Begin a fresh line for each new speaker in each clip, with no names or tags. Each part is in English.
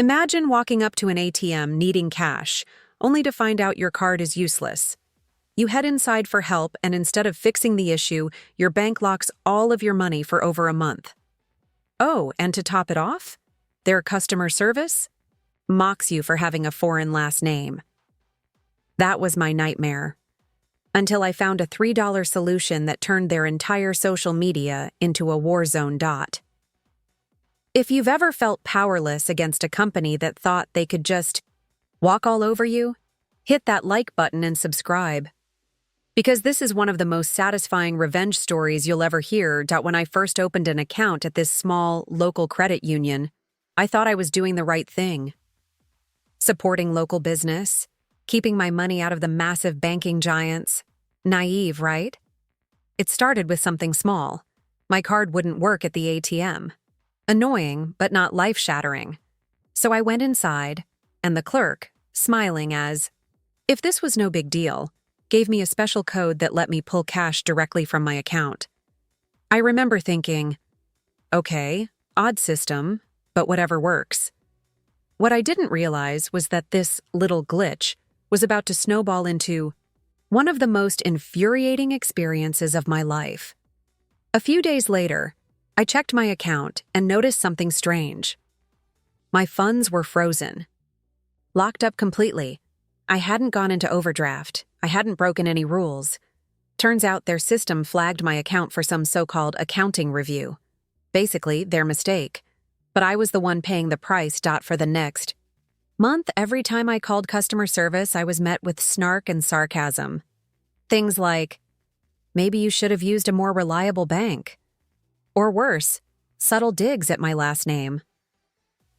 Imagine walking up to an ATM needing cash, only to find out your card is useless. You head inside for help, and instead of fixing the issue, your bank locks all of your money for over a month. Oh, and to top it off, their customer service mocks you for having a foreign last name. That was my nightmare. Until I found a $3 solution that turned their entire social media into a war zone dot. If you've ever felt powerless against a company that thought they could just walk all over you, hit that like button and subscribe. Because this is one of the most satisfying revenge stories you'll ever hear. When I first opened an account at this small, local credit union, I thought I was doing the right thing. Supporting local business, keeping my money out of the massive banking giants. Naive, right? It started with something small. My card wouldn't work at the ATM. Annoying, but not life-shattering. So I went inside, and the clerk, smiling as if this was no big deal, gave me a special code that let me pull cash directly from my account. I remember thinking, okay, odd system, but whatever works. What I didn't realize was that this little glitch was about to snowball into one of the most infuriating experiences of my life. A few days later, I checked my account and noticed something strange. My funds were frozen. Locked up completely. I hadn't gone into overdraft. I hadn't broken any rules. Turns out their system flagged my account for some so-called accounting review. Basically, their mistake. But I was the one paying the price. For the next month, every time I called customer service, I was met with snark and sarcasm. Things like, maybe you should have used a more reliable bank. Or worse, subtle digs at my last name.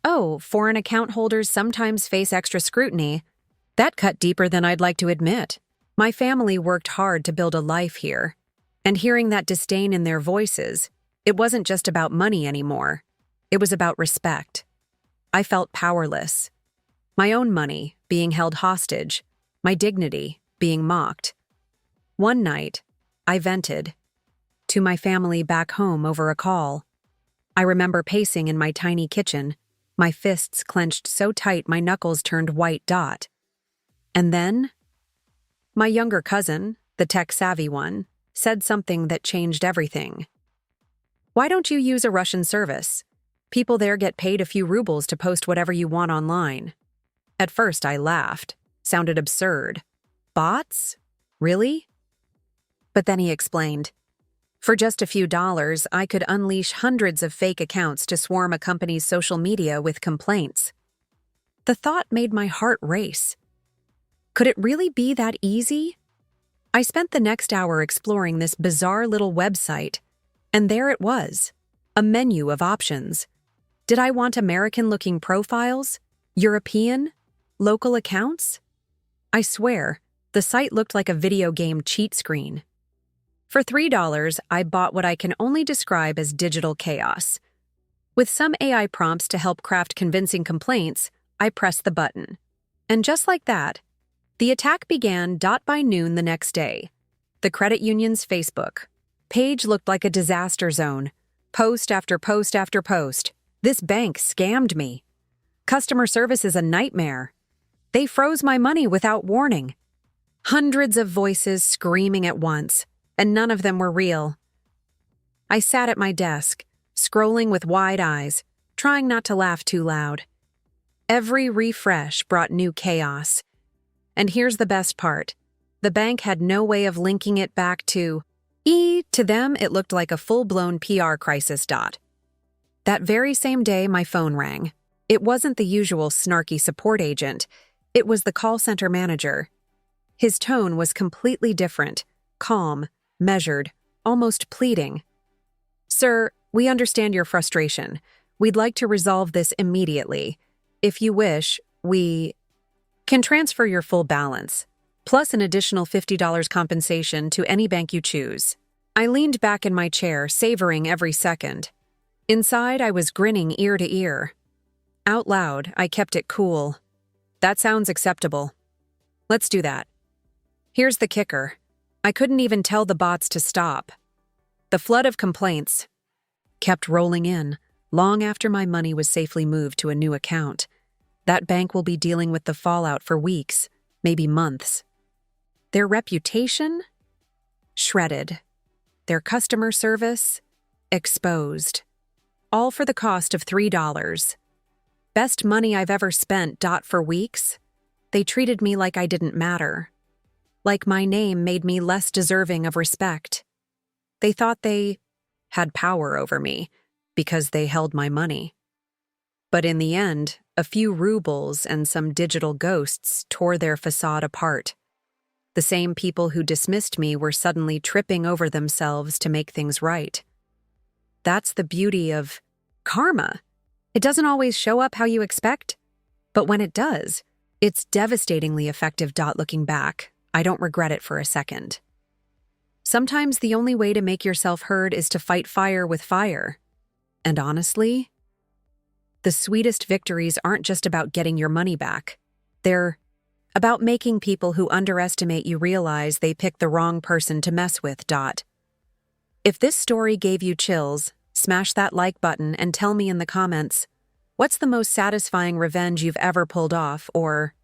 Oh, foreign account holders sometimes face extra scrutiny. That cut deeper than I'd like to admit. My family worked hard to build a life here. And hearing that disdain in their voices, it wasn't just about money anymore. It was about respect. I felt powerless. My own money being held hostage, my dignity being mocked. One night, I vented to my family back home over a call. I remember pacing in my tiny kitchen, my fists clenched so tight my knuckles turned white. And then, my younger cousin, the tech-savvy one, said something that changed everything. Why don't you use a Russian service? People there get paid a few rubles to post whatever you want online. At first I laughed. Sounded absurd. Bots? Really? But then he explained. For just a few dollars, I could unleash hundreds of fake accounts to swarm a company's social media with complaints. The thought made my heart race. Could it really be that easy? I spent the next hour exploring this bizarre little website, and there it was, a menu of options. Did I want American-looking profiles? European? Local accounts? I swear, the site looked like a video game cheat screen. For $3, I bought what I can only describe as digital chaos. With some AI prompts to help craft convincing complaints, I pressed the button. And just like that, the attack began. By noon the next day. The credit union's Facebook page looked like a disaster zone. Post after post after post. This bank scammed me. Customer service is a nightmare. They froze my money without warning. Hundreds of voices screaming at once, and none of them were real. I sat at my desk, scrolling with wide eyes, trying not to laugh too loud. Every refresh brought new chaos. And here's the best part. The bank had no way of linking it back to To them, it looked like a full-blown PR crisis. That very same day, my phone rang. It wasn't the usual snarky support agent. It was the call center manager. His tone was completely different, calm, measured, almost pleading. Sir, we understand your frustration. We'd like to resolve this immediately. If you wish, we can transfer your full balance, plus an additional $50 compensation to any bank you choose. I leaned back in my chair, savoring every second. Inside, I was grinning ear to ear. Out loud, I kept it cool. That sounds acceptable. Let's do that. Here's the kicker. I couldn't even tell the bots to stop. The flood of complaints kept rolling in, long after my money was safely moved to a new account. That bank will be dealing with the fallout for weeks, maybe months. Their reputation? Shredded. Their customer service? Exposed. All for the cost of $3. Best money I've ever spent. For weeks. They treated me like I didn't matter. Like my name made me less deserving of respect. They thought they had power over me because they held my money. But in the end, a few rubles and some digital ghosts tore their facade apart. The same people who dismissed me were suddenly tripping over themselves to make things right. That's the beauty of karma. It doesn't always show up how you expect, but when it does, it's devastatingly effective. Looking back, I don't regret it for a second. Sometimes the only way to make yourself heard is to fight fire with fire. And honestly, the sweetest victories aren't just about getting your money back. They're about making people who underestimate you realize they picked the wrong person to mess with. If this story gave you chills, smash that like button and tell me in the comments, what's the most satisfying revenge you've ever pulled off or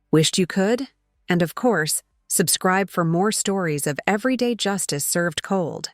wished you could? And of course, subscribe for more stories of everyday justice served cold.